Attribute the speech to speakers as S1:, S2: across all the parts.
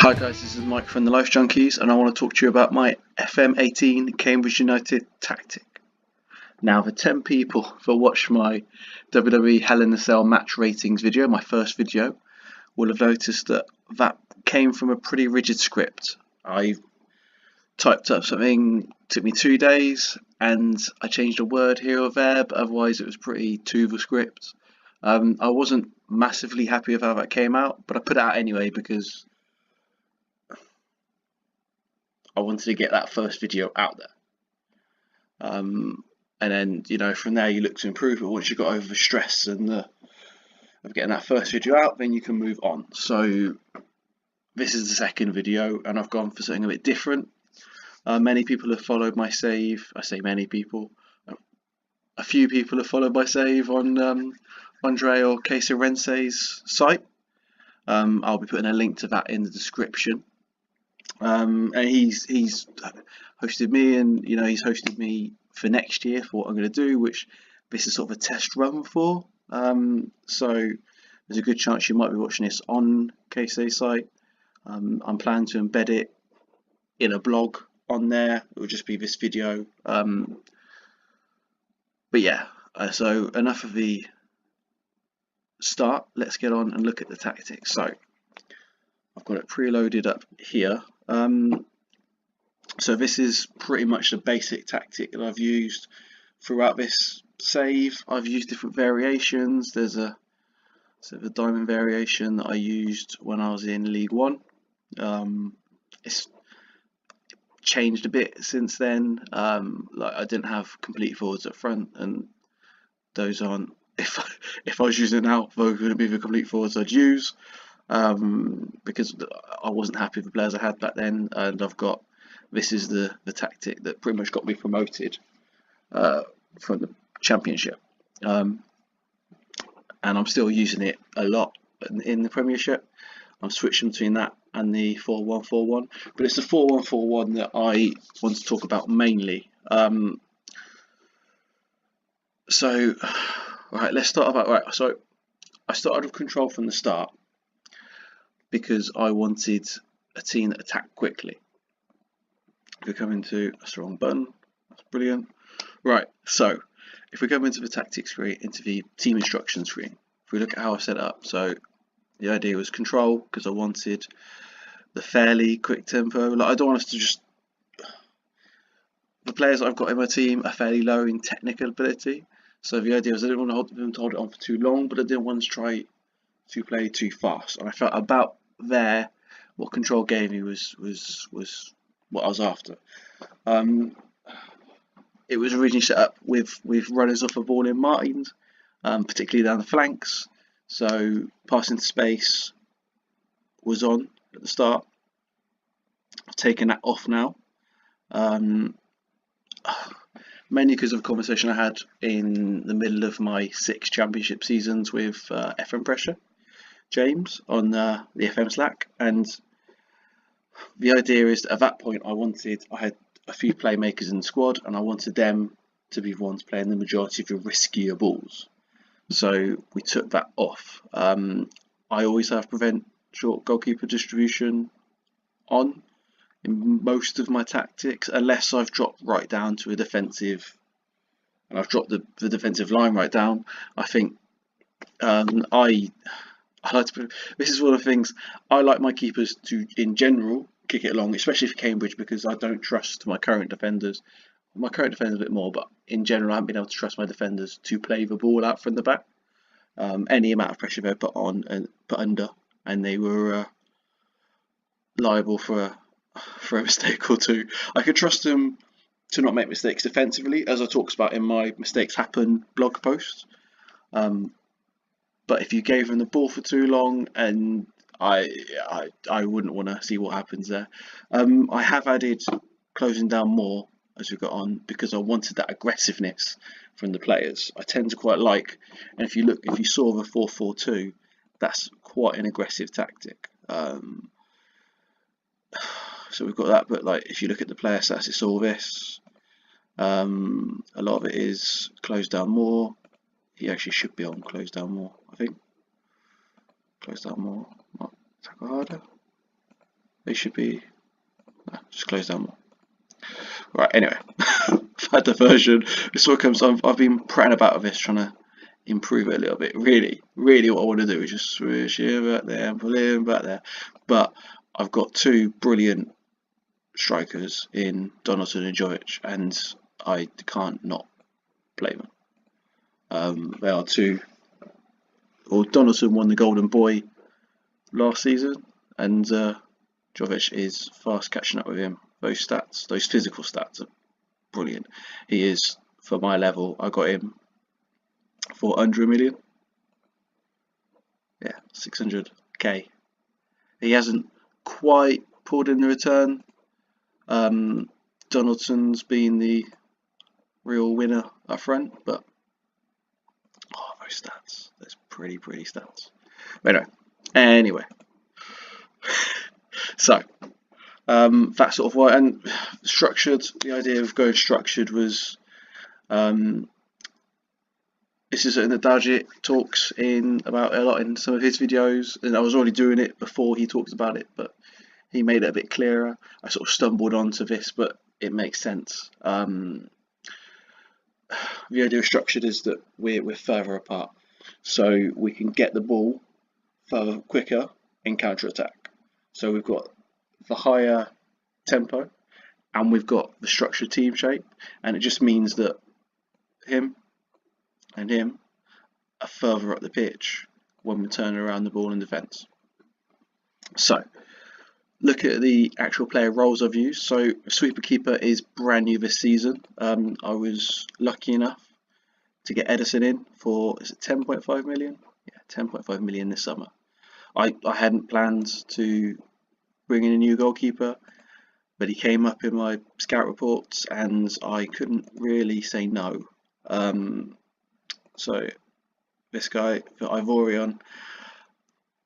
S1: Hi guys, this is Mike from the Life Junkies, and I want to talk to you about my FM18 Cambridge United tactic. Now, the 10 people that watched my WWE Hell in a Cell match ratings video, my first video, will have noticed that that came from a pretty rigid script. I typed up something, took me 2 days, and I changed a word here or there, but otherwise it was pretty to the script. I wasn't massively happy with how that came out, but I put it out anyway because I wanted to get that first video out there. And then, from there you look to improve it. Once you got over the stress and of getting that first video out, then you can move on. So this is the second video, and I've gone for something a bit different. Many people have followed my save. I say many people. A few people have followed my save on Andre or Casey Rense's site. I'll be putting a link to that in the description. And he's hosted me, and he's hosted me for next year for what I'm going to do, which this is sort of a test run for. So there's a good chance you might be watching this on KC's site. I'm planning to embed it in a blog on there. It will just be this video. But yeah, so enough of the start. Let's get on and look at the tactics. So I've got it preloaded up here. So this is pretty much the basic tactic that I've used throughout this save. I've used different variations. There's a sort of a diamond variation that I used when I was in League One. It's changed a bit since then. Like I didn't have complete forwards up front, and those aren't. If I was using now, those are going to be the complete forwards I'd use. Because I wasn't happy with the players I had back then, and this is the tactic that pretty much got me promoted from the Championship, and I'm still using it a lot in the Premiership. I'm switching between that and the 4-1-4-1, but it's the 4-1-4-1 that I want to talk about mainly. So right, let's start about right. So I started with control from the start, because I wanted a team that attacked quickly. If we come into a strong button, that's brilliant. Right, so if we come into the tactics screen, into the team instructions screen, if we look at how I set it up, so the idea was control, because I wanted the fairly quick tempo. Like I don't want us to just... The players I've got in my team are fairly low in technical ability, so the idea was I didn't want them to hold it on for too long, but I didn't want to try to play too fast, and I felt about there what control gave me was what I was after. It was originally set up with runners off a ball in Martins, particularly down the flanks, so passing to space was on at the start. I've taken that off now, mainly because of a conversation I had in the middle of my 6 championship seasons with FM Pressure James on the FM Slack, and the idea is that at that point I had a few playmakers in the squad, and I wanted them to be the ones playing the majority of the riskier balls, so we took that off. I always have prevent short goalkeeper distribution on in most of my tactics, unless I've dropped right down to a defensive, and I've dropped the defensive line right down. I think I like to. This is one of the things I like my keepers to, in general, kick it along, especially for Cambridge, because I don't trust my current defenders. My current defenders a bit more, but in general, I haven't been able to trust my defenders to play the ball out from the back. Any amount of pressure they put on and put under, and they were liable for a mistake or two. I could trust them to not make mistakes defensively, as I talked about in my mistakes happen blog post. But if you gave them the ball for too long, and I wouldn't want to see what happens there. I have added closing down more as we got on, because I wanted that aggressiveness from the players. I tend to quite like, and if you saw the 4-4-2, that's quite an aggressive tactic. So we've got that, but like if you look at the player stats, it's all this. A lot of it is close down more. He actually should be on close down more, I think. Close down more, not tackle harder. They should be. No, just close down more. Right. Anyway, I've had the version. This all comes. I've been prattling about with this, trying to improve it a little bit. Really, what I want to do is just switch him back there and pull him back there. But I've got two brilliant strikers in Donaldson and Jovic, and I can't not play them. They are two. Well, Donaldson won the Golden Boy last season, and Jovic is fast catching up with him. Those stats, those physical stats, are brilliant. He is, for my level, I got him for under $1 million. Yeah, 600k. He hasn't quite pulled in the return. Donaldson's been the real winner up front, but those stats, those pretty stats. But anyway, so that's sort of why. And structured, the idea of going structured was this is something that Dajit talks in about a lot in some of his videos, and I was already doing it before he talked about it, but he made it a bit clearer. I sort of stumbled onto this, but it makes sense. The idea of structured is that we're further apart, so we can get the ball further quicker in counter attack. So we've got the higher tempo, and we've got the structured team shape, and it just means that him and him are further up the pitch when we're turning around the ball in defence. So look at the actual player roles I've used. So sweeper keeper is brand new this season. I was lucky enough to get Edison in for, is it 10.5 million? Yeah, 10.5 million this summer. I hadn't planned to bring in a new goalkeeper, but he came up in my scout reports and I couldn't really say no. So this guy for Ivorion,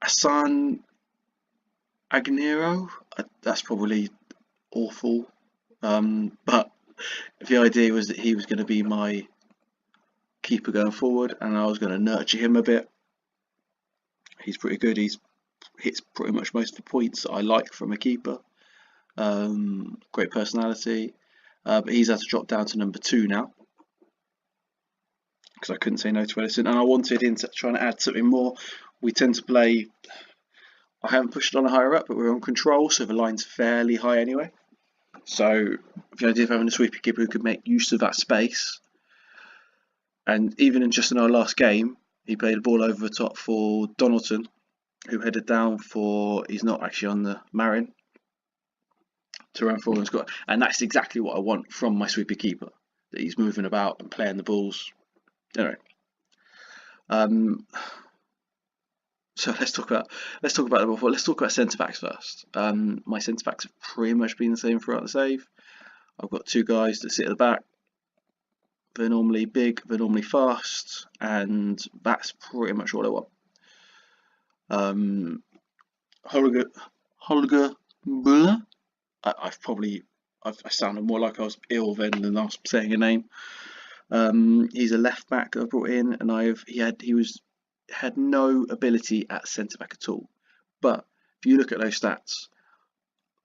S1: Hassan Agnero, that's probably awful, but the idea was that he was going to be my keeper going forward, and I was going to nurture him a bit. He's pretty good. He's hits pretty much most of the points that I like from a keeper. Great personality, but he's had to drop down to number 2 now because I couldn't say no to Edison, and I wanted him to try and add something more. We tend to play, I haven't pushed on a higher up, but we're on control, so the line's fairly high anyway. So the idea of having a sweeper keeper who could make use of that space, and even in just in our last game, he played the ball over the top for Donaldson, who headed down for, he's not actually on the Marin, to run forward and score. And that's exactly what I want from my sweeper keeper, that he's moving about and playing the balls. Anyway, so let's talk about the ball. Let's talk about centre backs first. My centre backs have pretty much been the same throughout the save. I've got 2 guys that sit at the back. They're normally big, they're normally fast, and that's pretty much all I want. Holger Müller. I sounded more like I was ill than I was saying a name. He's a left back that I brought in, and he had no ability at centre back at all. But if you look at those stats,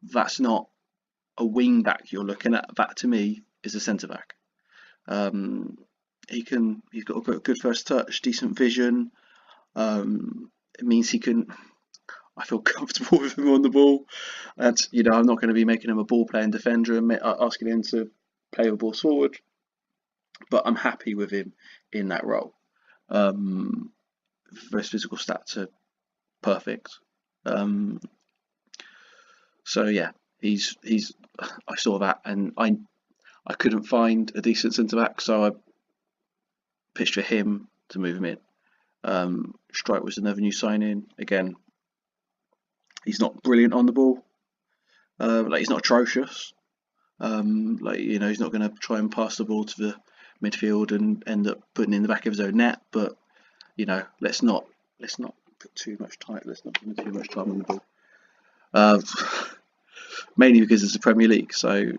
S1: that's not a wing back you're looking at. That to me is a centre back. He's got a good first touch, decent vision. It means I feel comfortable with him on the ball, and I'm not going to be making him a ball playing defender and asking him to play the ball forward, but I'm happy with him in that role. Those physical stats are perfect. So yeah, I saw that, and I couldn't find a decent centre back, so I pitched for him to move him in. Strike was another new signing. Again, he's not brilliant on the ball. He's not atrocious. He's not going to try and pass the ball to the midfield and end up putting it in the back of his own net. But let's not put too much time. Let's not put too much time on the ball. Mainly because it's the Premier League, so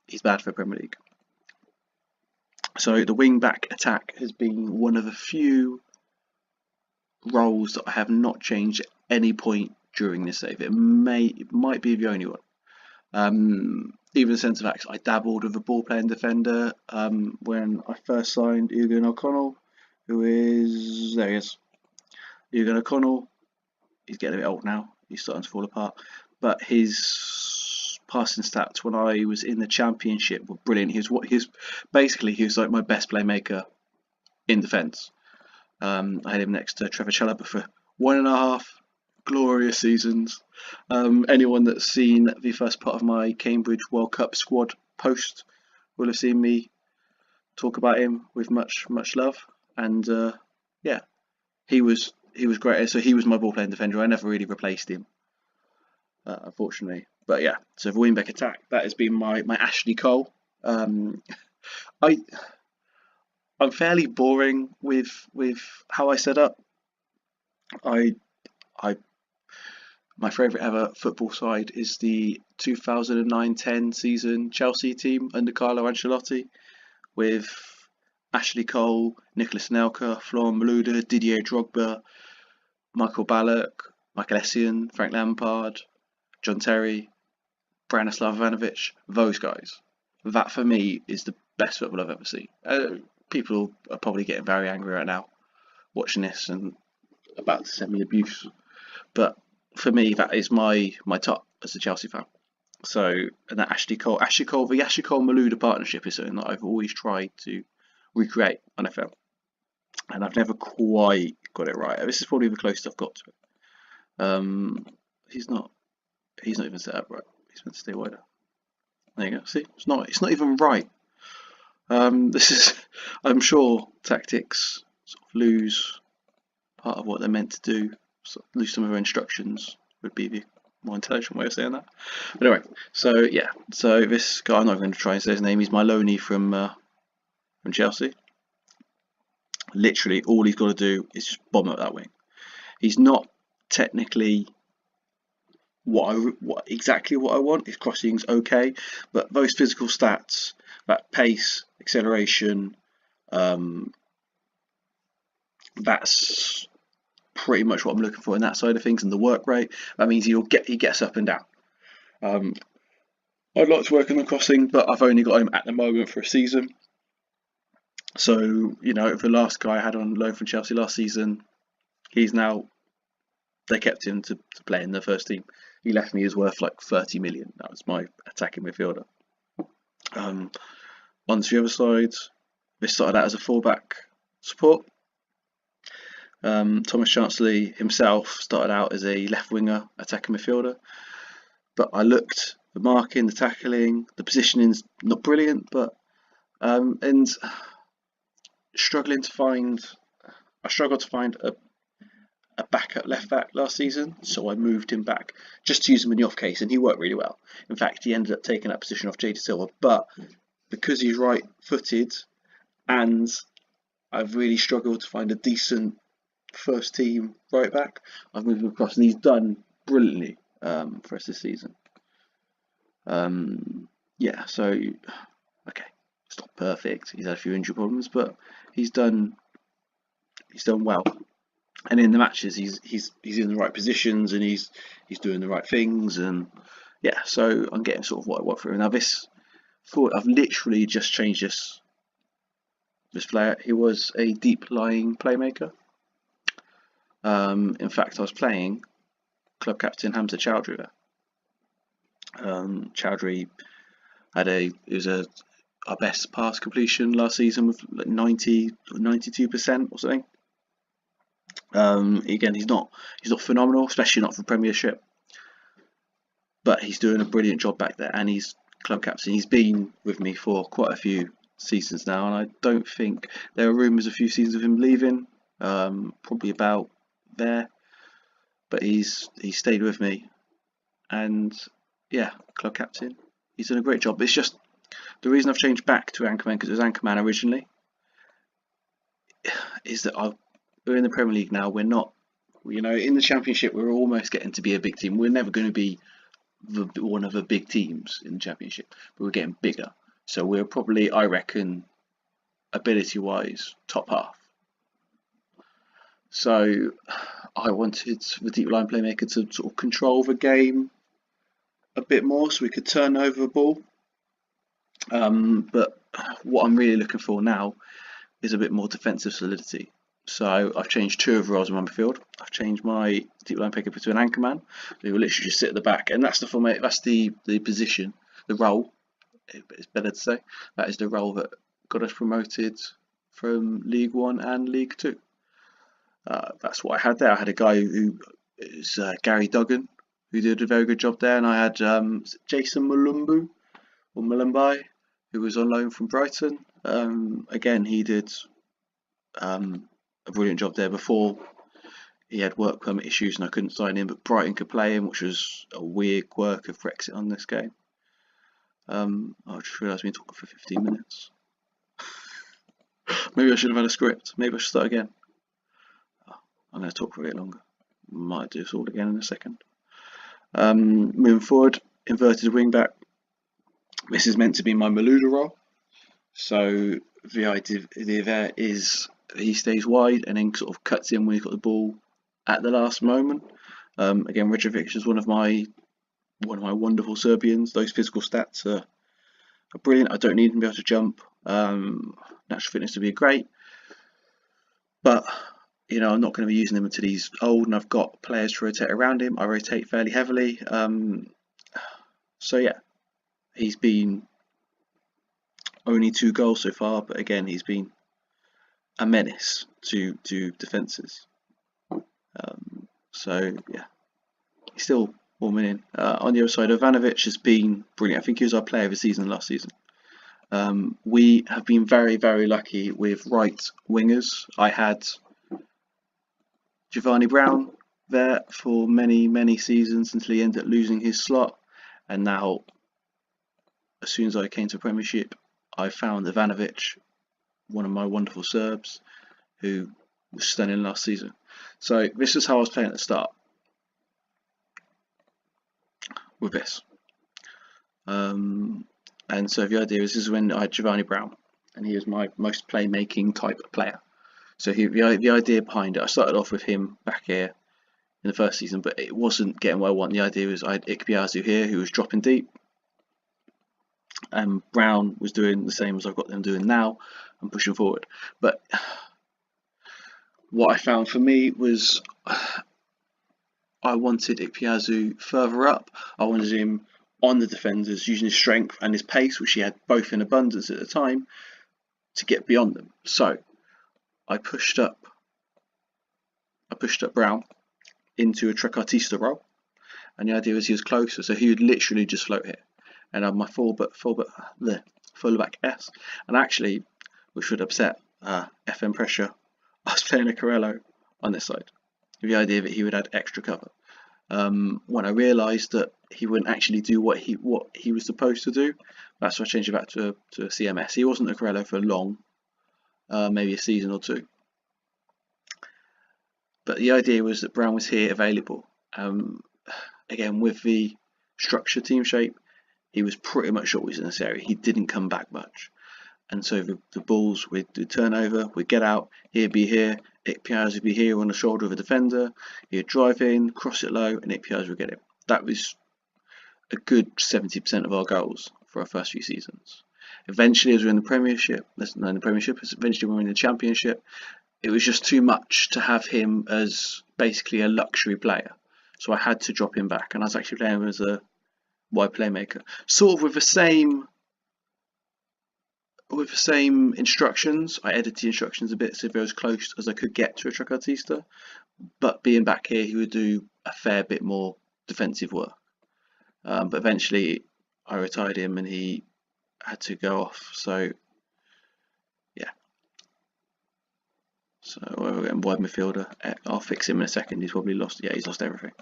S1: he's bad for Premier League. So the wing back attack has been one of the few roles that I have not changed at any point during this save. It might be the only one. Even centre backs, I dabbled with a ball playing defender when I first signed Eoghan O'Connell, who is, there he is, Eoghan O'Connell. He's getting a bit old now, he's starting to fall apart, but his passing stats when I was in the Championship were brilliant. He was like my best playmaker in defence. I had him next to Trevor Chalobah for 1.5 glorious seasons. Anyone that's seen the first part of my Cambridge World Cup squad post will have seen me talk about him with much love. And yeah, he was great. So he was my ball playing defender. I never really replaced him, unfortunately. But yeah, so the wing back attack, that has been my Ashley Cole. I'm fairly boring with how I set up. My favourite ever football side is the 2009-10 season Chelsea team under Carlo Ancelotti, with Ashley Cole, Nicolas Anelka, Florent Malouda, Didier Drogba, Michael Ballack, Michael Essien, Frank Lampard, John Terry, Branislav Ivanovic, those guys. That for me is the best football I've ever seen. People are probably getting very angry right now watching this and about to send me abuse, but for me that is my top as a Chelsea fan. So, and that Ashley Cole Malouda partnership is something that I've always tried to recreate on FM, and I've never quite got it right. This is probably the closest I've got to it. He's not even set up right. He's meant to stay wider. There you go. See, it's not even right. This is, I'm sure tactics sort of lose part of what they're meant to do, sort of lose some of their instructions would be the more intelligent way of saying that. But anyway, so yeah, so this guy, I'm not going to try and say his name, he's Maloney from Chelsea. Literally all he's got to do is just bomb up that wing. He's not technically exactly what I want. His crossing's okay, but those physical stats, that pace, acceleration, that's pretty much what I'm looking for in that side of things. And the work rate, that means he gets up and down. I'd like to work on the crossing, but I've only got him at the moment for a season. So, you know, the last guy I had on loan from Chelsea last season, they kept him to play in the first team. He left me his worth like 30 million. That was my attacking midfielder. On the other side, this started out as a fullback support. Thomas Chancellor himself started out as a left winger attacking midfielder. But I looked, the marking, the tackling, the positioning's not brilliant, but and I struggled to find a backup left back last season, so I moved him back just to use him in the off case, and he worked really well. In fact, he ended up taking that position off Jay Silva, but because he's right footed and I've really struggled to find a decent first team right back, I've moved him across, and he's done brilliantly for us this season. Yeah, so okay, it's not perfect, he's had a few injury problems, but he's done well. And in the matches, he's in the right positions, and he's doing the right things, and yeah. So I'm getting sort of what I want for him. Now I've literally just changed this player. He was a deep lying playmaker. In fact, I was playing club captain Hamza Chowdhury there. Chowdhury was our best pass completion last season with like 92% or something. Again, he's not phenomenal, especially not for Premiership, but he's doing a brilliant job back there, and he's club captain. He's been with me for quite a few seasons now, and I don't think there are rumours a few seasons of him leaving, probably about there, but he's stayed with me, and yeah, club captain. He's done a great job. It's just the reason I've changed back to Anchorman, because it was Anchorman originally, is that we're in the Premier League now. We're not, you know, in the Championship, we're almost getting to be a big team. We're never going to be one of the big teams in the Championship, but we're getting bigger. So we're probably, I reckon, ability-wise, top half. So I wanted the deep line playmaker to sort of control the game a bit more so we could turn over the ball. But what I'm really looking for now is a bit more defensive solidity. So I've changed 2 of the roles in my midfield. I've changed my deep line pickup to an anchor man, who will literally just sit at the back, and that's the position, the role. It's better to say that is the role that got us promoted from League One and League Two. That's what I had there. I had a guy who is Gary Duggan, who did a very good job there, and I had Jason Mulumbu or Mulumbai, who was on loan from Brighton. Again, he did a brilliant job there. Before he had work permit issues and I couldn't sign him, but Brighton could play him, which was a weird quirk of Brexit on this game. I just realised we've been talking for 15 minutes. Maybe I should have had a script. Maybe I should start again. I'm going to talk for a bit longer. Might do this all again in a second. Moving forward, inverted wing back. This is meant to be my Malouda role. So the idea there is he stays wide and then sort of cuts in when he's got the ball at the last moment. Again, Rejovic is one of my wonderful Serbians. Those physical stats are brilliant. I don't need him to be able to jump. Natural fitness would be great, but you know, I'm not going to be using him until he's old and I've got players to rotate around him. I rotate fairly heavily. So yeah, he's been only 2 goals so far, but again, he's been a menace to defences. So yeah, he's still warming in. On the other side, Ivanovic has been brilliant. I think he was our player of the season last season. We have been very, very lucky with right wingers. I had Giovanni Brown there for many, many seasons until he ended up losing his slot. And now, as soon as I came to Premiership, I found Ivanovic, one of my wonderful Serbs, who was stunning last season. So this is how I was playing at the start. With this. And so the idea is, this is when I had Giovanni Brown, and he was my most playmaking type of player. So the idea behind it, I started off with him back here in the first season, but it wasn't getting what I want. The idea was I had Ikpeazu here, who was dropping deep, and Brown was doing the same as I've got them doing now and pushing forward. But what I found for me was I wanted Ikpeazu further up. I wanted him on the defenders, using his strength and his pace, which he had both in abundance at the time, to get beyond them. So I pushed up Brown into a trequartista role, and the idea was he was closer, so he would literally just float here, and have my fullback S. And actually, which would upset FM pressure, I was playing a Corello on this side, with the idea that he would add extra cover. When I realised that he wouldn't actually do what he was supposed to do, that's why I changed it back to a CMS. He wasn't a Corello for long, maybe a season or 2. But the idea was that Brown was here available. Again, with the structure team shape, he was pretty much always in this area. He didn't come back much. And so the balls would do turnover, we'd get out, he'd be here, Ikpeazu would be here on the shoulder of a defender, he'd drive in, cross it low, and Ikpeazu would get it. That was a good 70% of our goals for our first few seasons. Eventually, as we were in the Premiership, eventually when we were in the Championship, it was just too much to have him as basically a luxury player. So I had to drop him back, and I was actually playing him as a wide playmaker, sort of with the same instructions. I edited the instructions a bit so if I was as close as I could get to a trequartista, but being back here, he would do a fair bit more defensive work. But eventually, I retired him, and he had to go off. So yeah. So we're getting wide midfielder. I'll fix him in a second. He's probably lost. Yeah, he's lost everything.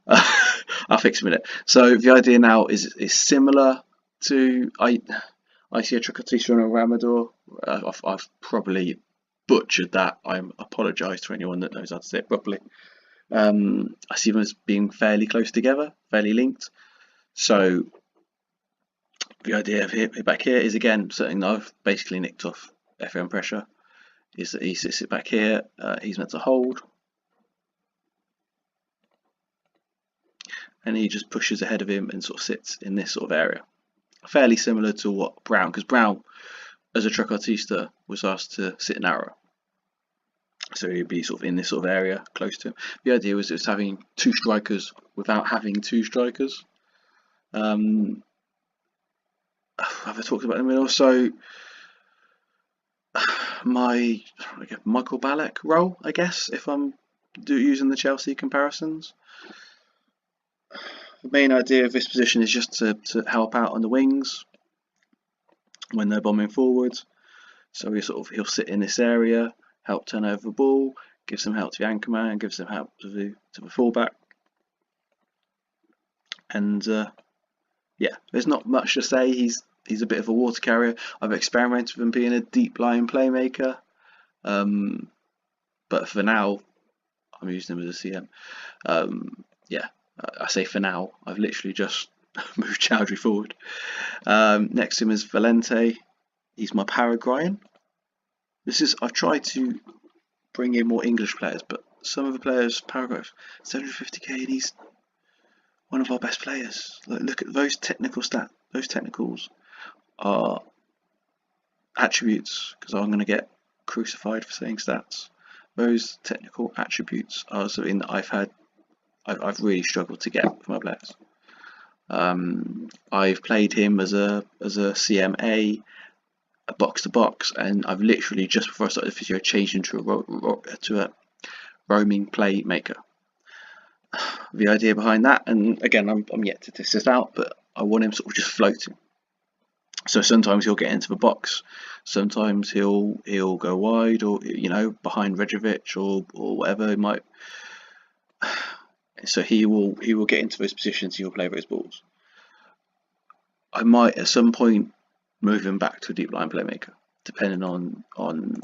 S1: I'll fix him in a minute. So the idea now is similar to I see a trequartista and a Ramador. I've probably butchered that. I apologise to anyone that knows how to say it properly. I see them as being fairly close together, fairly linked. So the idea of him back here is, again, something that I've basically nicked off FM pressure, is that he sits it back here. He's meant to hold. and he just pushes ahead of him and sort of sits in this sort of area. Fairly similar to what Brown, because Brown, as a trequartista, was asked to sit narrow. So he'd be sort of in this sort of area close to him. The idea was having two strikers without having two strikers. Have I talked about them? And also my Michael Ballack role, I guess, if I'm using the Chelsea comparisons. The main idea of this position is just to help out on the wings when they're bombing forward. So he'll sit in this area, help turn over the ball, give some help to the anchor man, give some help to the fullback. And yeah, there's not much to say. He's a bit of a water carrier. I've experimented with him being a deep lying playmaker, but for now, I'm using him as a CM. Yeah, I say for now. I've literally just moved Chowdhury forward. Next to him is Valente. He's my Paraguayan. I've tried to bring in more English players, but some of the players, Paraguay, 750k, and he's one of our best players. Look at those technical stats. Those technicals are attributes, because I'm going to get crucified for saying stats. Those technical attributes are something that I've really struggled to get for my players. I've played him as a CMA, a box to box, and I've literally just before I started the video changed into a roaming playmaker. The idea behind that, and again, I'm yet to test this out, but I want him sort of just floating. So sometimes he'll get into the box, sometimes he'll go wide, or behind Rejovic or whatever it might. So he will get into those positions. He will play those balls. I might at some point move him back to a deep line playmaker, depending on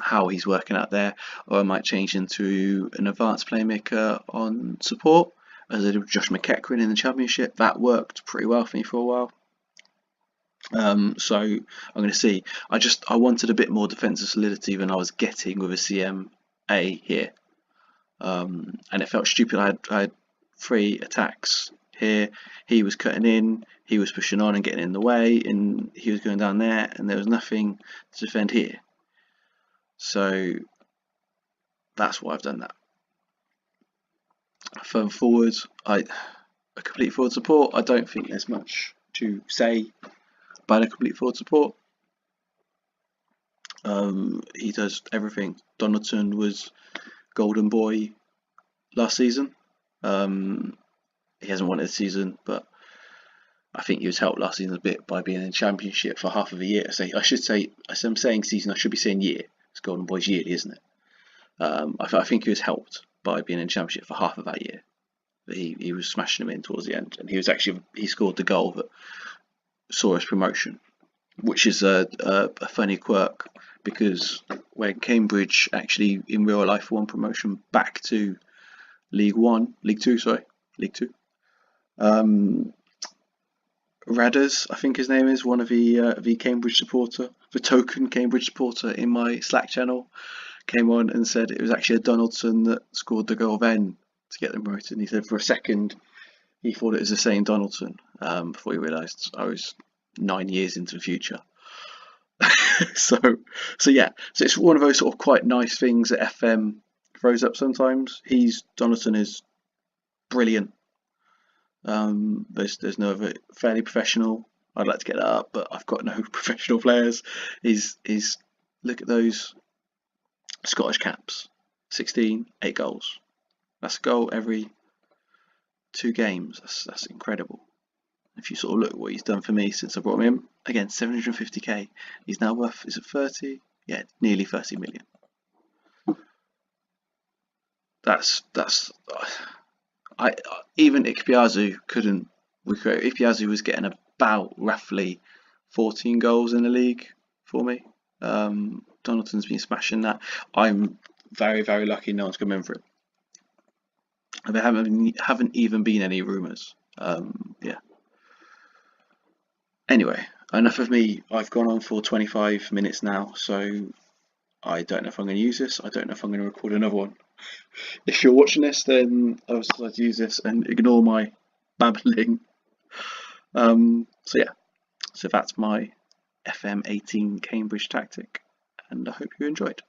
S1: how he's working out there, or I might change into an advanced playmaker on support, as I did with Josh McEachran in the Championship. That worked pretty well for me for a while. So I'm going to see. I wanted a bit more defensive solidity than I was getting with a CMA here, and it felt stupid. I had 3 attacks here. He was cutting in, he was pushing on and getting in the way, and he was going down there, and there was nothing to defend here. So that's why I've done that. Further forwards, a complete forward support. I don't think there's much to say about a complete forward support. He does everything. Donaldson was golden boy last season. He hasn't won it this season, but I think he was helped last season a bit by being in the Championship for half of a year. So I'm saying season, I should be saying year. It's golden boy's yearly, isn't it? I think he was helped by being in the Championship for half of that year. But he was smashing them in towards the end, and he scored the goal that saw his promotion, which is a funny quirk, because when Cambridge actually in real life won promotion back to League Two. Radders, I think his name is, one of the Cambridge supporter, the token Cambridge supporter in my Slack channel, came on and said it was actually a Donaldson that scored the goal then to get them promoted. And he said for a second he thought it was the same Donaldson, before he realised I was 9 years into the future. so yeah, so it's one of those sort of quite nice things that FM throws up sometimes. Donaldson is brilliant. There's no other. Fairly professional. I'd like to get that up, but I've got no professional players. He's look at those Scottish caps, 16, 8 goals. That's a goal every 2 games. That's incredible. If you sort of look at what he's done for me since I brought him in, again 750k. He's now worth, is it 30? Yeah, nearly 30 million. That's even Ikpeazu couldn't recreate. Ikpeazu was getting about roughly 14 goals in the league for me. Donaldson's been smashing that. I'm very, very lucky no one's come in for it. There haven't even been any rumours. Yeah. Anyway, enough of me. I've gone on for 25 minutes now, so I don't know if I'm going to use this. I don't know if I'm going to record another one. If you're watching this, then I was decided to use this and ignore my babbling. So yeah, so that's my FM18 Cambridge tactic, and I hope you enjoyed.